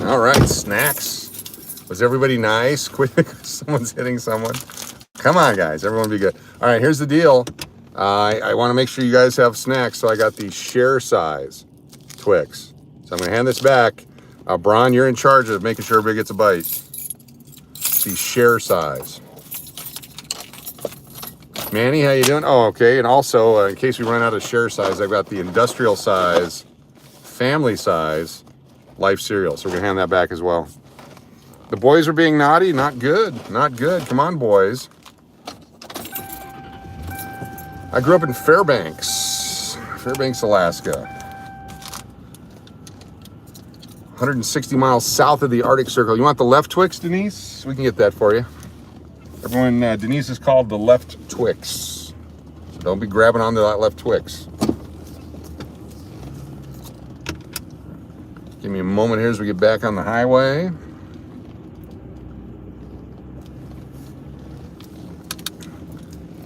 All right, snacks. Was everybody nice? Quick, someone's hitting someone. Come on, guys, everyone be good. All right, here's the deal. I want to make sure you guys have snacks, so I got the share size Twix. So I'm going to hand this back. Bron, you're in charge of making sure everybody gets a bite. The share size. Manny, how you doing? Oh, okay. And also, in case we run out of share size, I've got the industrial size, family size, Life cereal. So we're gonna hand that back as well. The boys are being naughty. Not good. Not good. Come on, boys. I grew up in Fairbanks, Alaska. 160 miles south of the Arctic Circle. You want the left Twix, Denise? We can get that for you. Everyone, Denise is called the left Twix. Don't be grabbing onto that left Twix. Give me a moment here as we get back on the highway.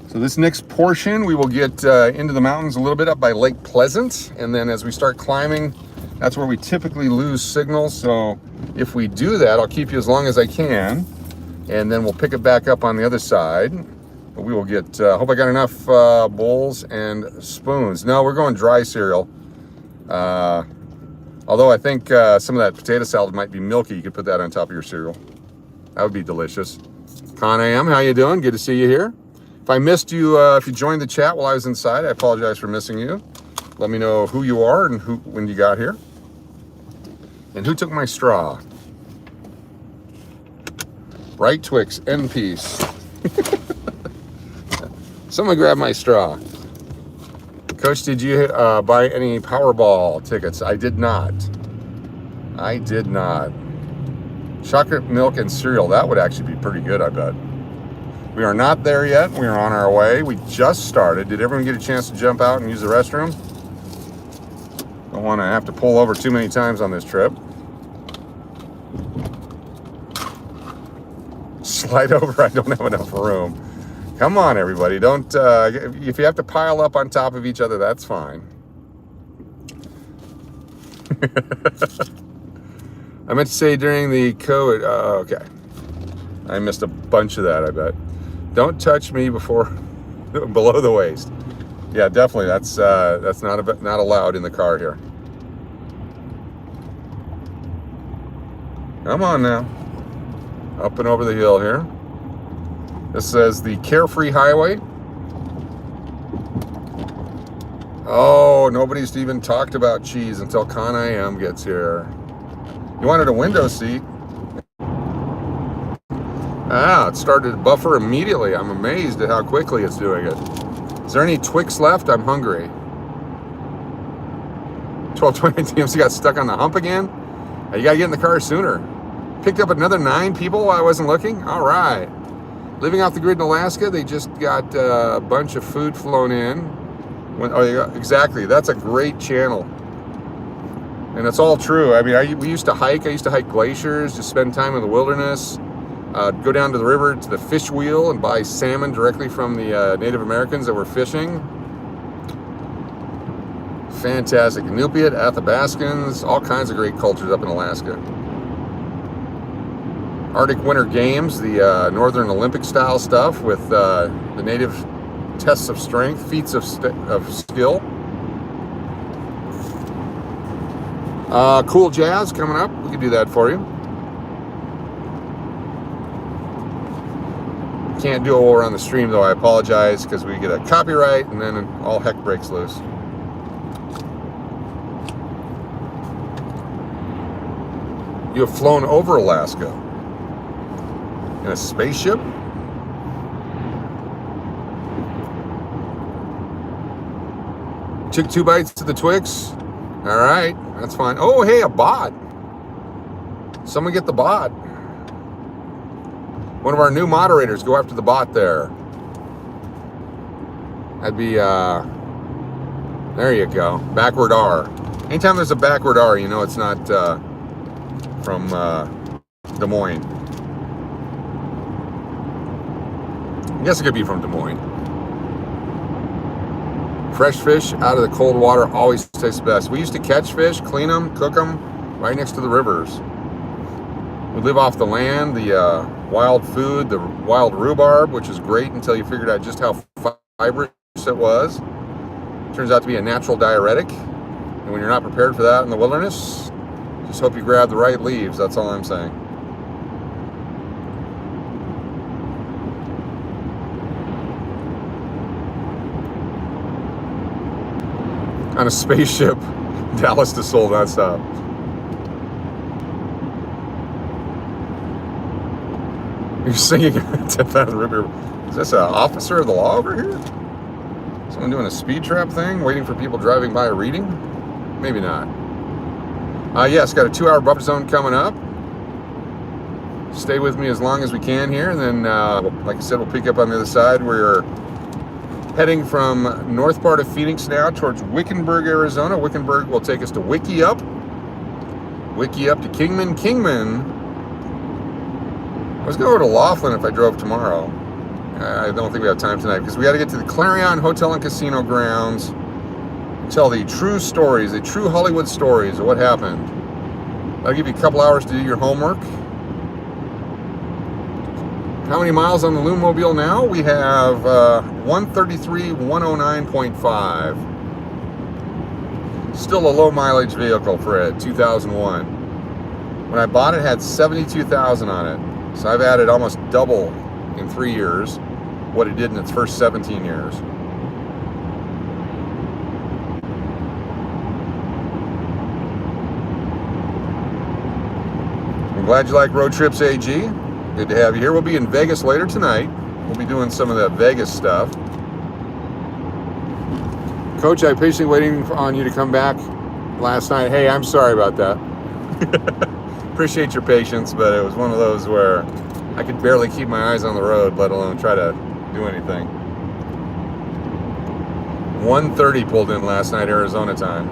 So this next portion, we will get into the mountains a little bit up by Lake Pleasant. And then as we start climbing, that's where we typically lose signal. So if we do that, I'll keep you as long as I can. And then we'll pick it back up on the other side. But we will get, hope I got enough bowls and spoons. No, we're going dry cereal. Although I think some of that potato salad might be milky. You could put that on top of your cereal. That would be delicious. Con AM, how you doing? Good to see you here. If I missed you, if you joined the chat while I was inside, I apologize for missing you. Let me know who you are and when you got here. And who took my straw? Right Twix, end piece. Someone grab my straw. Coach, did you buy any Powerball tickets? I did not. I did not. Chocolate milk and cereal. That would actually be pretty good, I bet. We are not there yet. We are on our way. We just started. Did everyone get a chance to jump out and use the restroom? Don't want to have to pull over too many times on this trip. Slide over. I don't have enough room. Come on, everybody. Don't, if you have to pile up on top of each other, that's fine. I meant to say during the COVID, okay. I missed a bunch of that, I bet. Don't touch me before, below the waist. Yeah, definitely. That's not allowed in the car here. Come on now. Up and over the hill here. This says the Carefree Highway. Oh, nobody's even talked about cheese until Con AM gets here. You wanted a window seat. Ah, it started to buffer immediately. I'm amazed at how quickly it's doing it. Is there any Twix left? I'm hungry. 12:20 TMC got stuck on the hump again? You gotta get in the car sooner. Picked up another 9 people while I wasn't looking? All right. Living off the grid in Alaska, they just got a bunch of food flown in. Exactly, that's a great channel. And it's all true. I mean, we used to hike. I used to hike glaciers, just spend time in the wilderness. Go down to the river to the fish wheel and buy salmon directly from the Native Americans that were fishing. Fantastic. Inupiat, Athabascans, all kinds of great cultures up in Alaska. Arctic Winter Games, the Northern Olympic style stuff with the native tests of strength, feats of skill. Cool jazz coming up. We can do that for you. Can't do it while we're on the stream though. I apologize because we get a copyright and then all heck breaks loose. You have flown over Alaska. In a spaceship? Took 2 bites to the Twix. All right, that's fine. Oh, hey, a bot. Someone get the bot. One of our new moderators, go after the bot there. That'd be, there you go. Backward R. Anytime there's a backward R, you know it's not from Des Moines. I guess it could be from Des Moines. Fresh fish out of the cold water always tastes best. We used to catch fish, clean them, cook them right next to the rivers. We live off the land, the wild food, the wild rhubarb, which is great until you figured out just how fibrous it was. Turns out to be a natural diuretic. And when you're not prepared for that in the wilderness, just hope you grab the right leaves. That's all I'm saying. On a spaceship, Dallas to Seoul, nonstop. You're singing at 10,000 River. Is this an officer of the law over here? Someone doing a speed trap thing, waiting for people driving by reading? Maybe not. Yes, got a 2-hour buffer zone coming up. Stay with me as long as we can here, and then, like I said, we'll pick up on the other side where Heading from north part of Phoenix now towards Wickenburg, Arizona. Wickenburg will take us to Wickiup. Wickiup to Kingman. Kingman. I was going to go to Laughlin if I drove tomorrow. I don't think we have time tonight because we got to get to the Clarion Hotel and Casino grounds. Tell the true stories, the true Hollywood stories of what happened. I'll give you a couple hours to do your homework. How many miles on the Loon Mobile now? We have 133, 109.5. Still a low mileage vehicle for it, 2001. When I bought it, it had 72,000 on it. So I've added almost double in 3 years what it did in its first 17 years. I'm glad you like Road Trips AG. Good to have you here. We'll be in Vegas later tonight. We'll be doing some of the Vegas stuff. Coach, I patiently waiting on you to come back last night. Hey, I'm sorry about that. Appreciate your patience, but it was one of those where I could barely keep my eyes on the road, let alone try to do anything. 1:30 pulled in last night, Arizona time.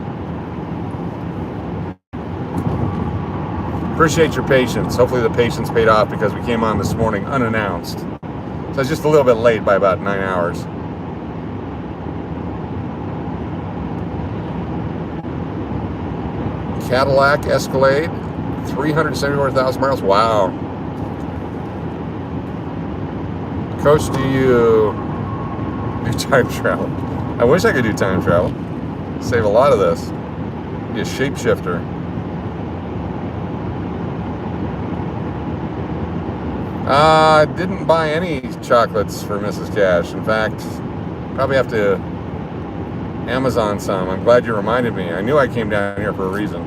Appreciate your patience. Hopefully the patience paid off because we came on this morning unannounced. So I was just a little bit late by about 9 hours. Cadillac Escalade, 374,000 miles. Wow. Coach, do you do time travel? I wish I could do time travel. Save a lot of this. Be a shapeshifter. Didn't buy any chocolates for Mrs. Cash. In fact, probably have to Amazon some. I'm glad you reminded me. I knew I came down here for a reason.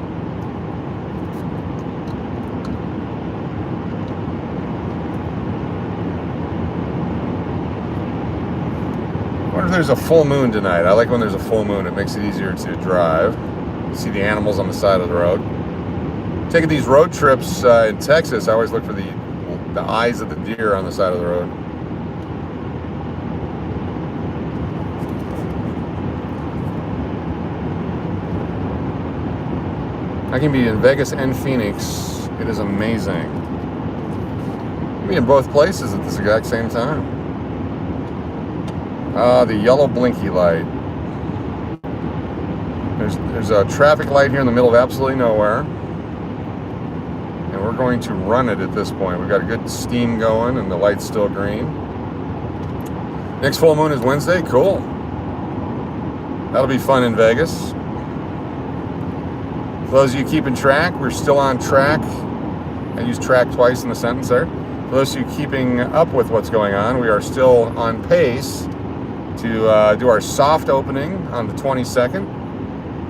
I wonder if there's a full moon tonight. I like when there's a full moon. It makes it easier to drive. You see the animals on the side of the road. Taking these road trips in Texas, I always look for the eyes of the deer on the side of the road. I can be in Vegas and Phoenix. It is amazing. I'll be in both places at this exact same time. The yellow blinky light. There's a traffic light here in the middle of absolutely nowhere. And we're going to run it at this point. We've got a good steam going and the light's still green. Next full moon is Wednesday. Cool. That'll be fun in Vegas. For those of you keeping track, we're still on track. I used track twice in the sentence there. For those of you keeping up with what's going on, we are still on pace to do our soft opening on the 22nd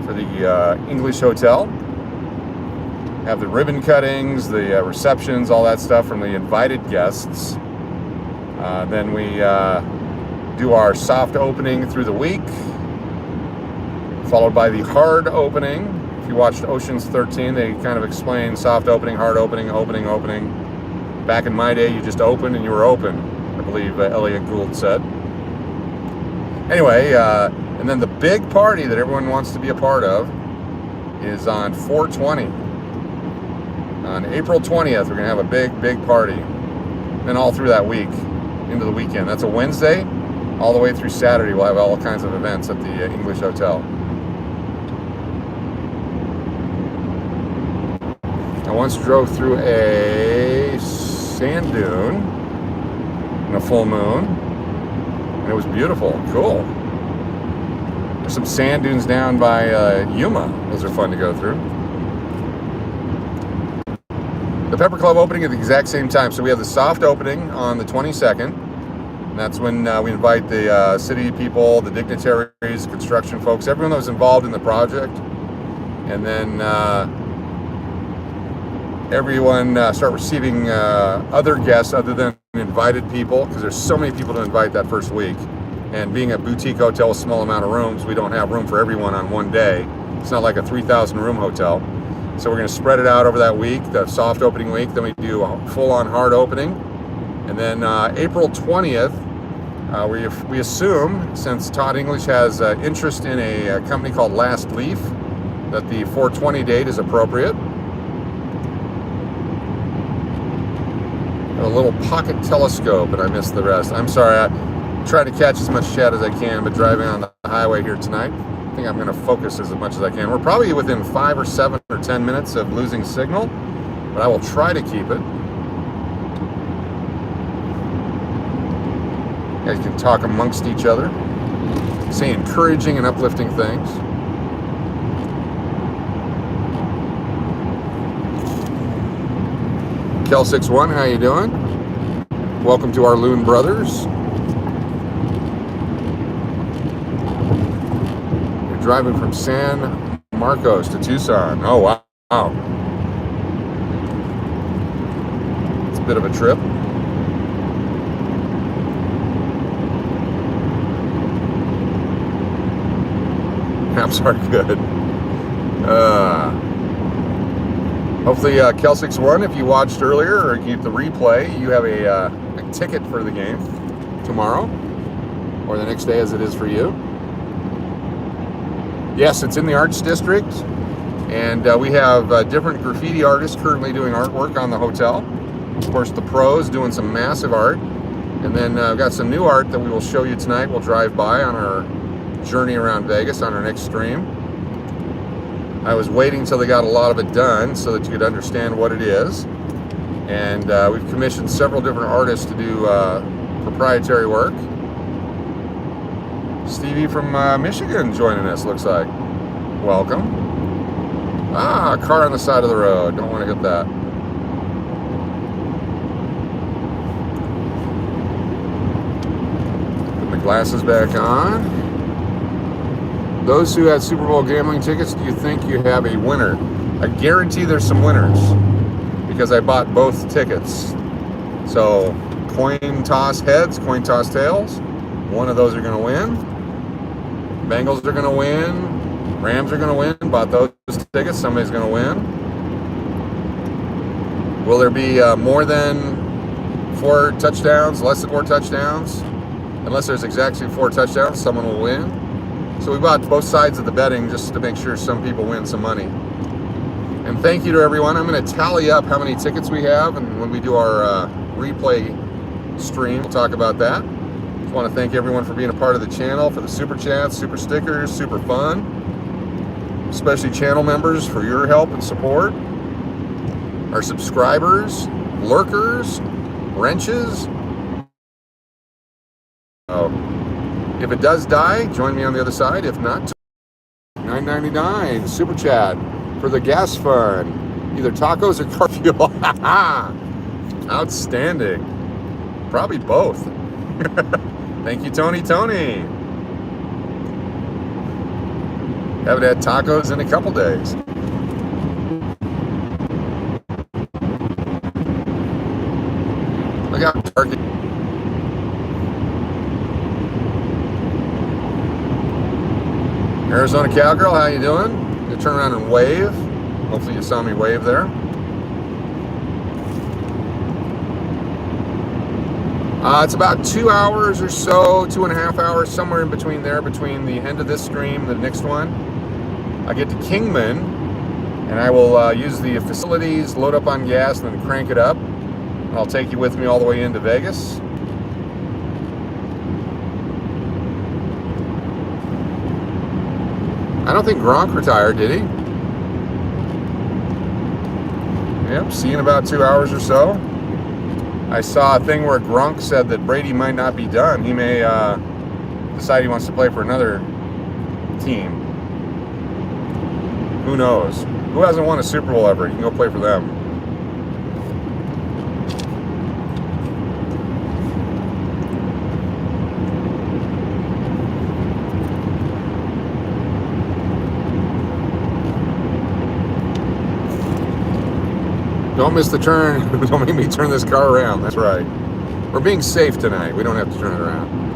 for the English Hotel. Have the ribbon cuttings, the receptions, all that stuff from the invited guests. Then we do our soft opening through the week, followed by the hard opening. If you watched Ocean's 13, they kind of explain soft opening, hard opening, opening. Back in my day, you just opened and you were open, I believe Elliot Gould said. Anyway, and then the big party that everyone wants to be a part of is on 4/20. On April 20th, we're going to have a big party. Then all through that week, into the weekend. That's a Wednesday, all the way through Saturday. We'll have all kinds of events at the English Hotel. I once drove through a sand dune in a full moon, and it was beautiful. Cool. There's some sand dunes down by Yuma. Those are fun to go through. The Pepper Club opening at the exact same time. So we have the soft opening on the 22nd. And that's when we invite the city people, the dignitaries, construction folks, everyone that was involved in the project. And then everyone start receiving other guests other than invited people, because there's so many people to invite that first week. And being a boutique hotel with a small amount of rooms, we don't have room for everyone on one day. It's not like a 3,000 room hotel. So we're going to spread it out over that week, the soft opening week. Then we do a full-on hard opening. And then April 20th, We assume, since Todd English has interest in a company called Last Leaf, that the 420 date is appropriate. A little pocket telescope, and I missed the rest. I'm sorry. I try to catch as much chat as I can, but driving on the highway here tonight, I think I'm going to focus as much as I can. We're probably within 5 or 7 or 10 minutes of losing signal, but I will try to keep it. You guys can talk amongst each other, say encouraging and uplifting things. Kel61, how you doing? Welcome to our Loon brothers. You're driving from San Marcos to Tucson. Oh, wow. It's a bit of a trip. Maps are good. Hopefully, Kel61, if you watched earlier or keep the replay, you have a ticket for the game tomorrow or the next day as it is for you. Yes, it's in the Arts District, and we have different graffiti artists currently doing artwork on the hotel. Of course, the pros doing some massive art, and then I've got some new art that we will show you tonight. We'll drive by on our journey around Vegas on our next stream. I was waiting till they got a lot of it done so that you could understand what it is. And we've commissioned several different artists to do proprietary work. Stevie from Michigan joining us, looks like. Welcome. Ah, a car on the side of the road. Don't want to hit that. Put my glasses back on. Those who had Super Bowl gambling tickets, do you think you have a winner? I guarantee there's some winners because I bought both tickets. So coin toss heads, coin toss tails. One of those are going to win. Bengals are going to win. Rams are going to win. Bought those tickets. Somebody's going to win. Will there be more than 4 touchdowns, less than 4 touchdowns? Unless there's exactly 4 touchdowns, someone will win. So we bought both sides of the betting just to make sure some people win some money. And thank you to everyone. I'm going to tally up how many tickets we have, and when we do our replay stream, we'll talk about that. Just want to thank everyone for being a part of the channel, for the super chats, super stickers, super fun. Especially channel members for your help and support. Our subscribers, lurkers, wrenches. If it does die, join me on the other side. If not, $9.99 super chat for the gas fund. Either tacos or car fuel. Outstanding. Probably both. Thank you, Tony. Haven't had tacos in a couple days. Look out, turkey. Arizona Cowgirl, how you doing? You turn around and wave. Hopefully you saw me wave there. It's about 2 hours or so, 2.5 hours, somewhere in between there, between the end of this stream and the next one. I get to Kingman, and I will use the facilities, load up on gas, and then crank it up. And I'll take you with me all the way into Vegas. I don't think Gronk retired, did he? Yep, see you in about 2 hours or so. I saw a thing where Gronk said that Brady might not be done. He may decide he wants to play for another team. Who knows? Who hasn't won a Super Bowl ever? You can go play for them. Don't miss the turn. Don't make me turn this car around. That's right. We're being safe tonight. We don't have to turn it around.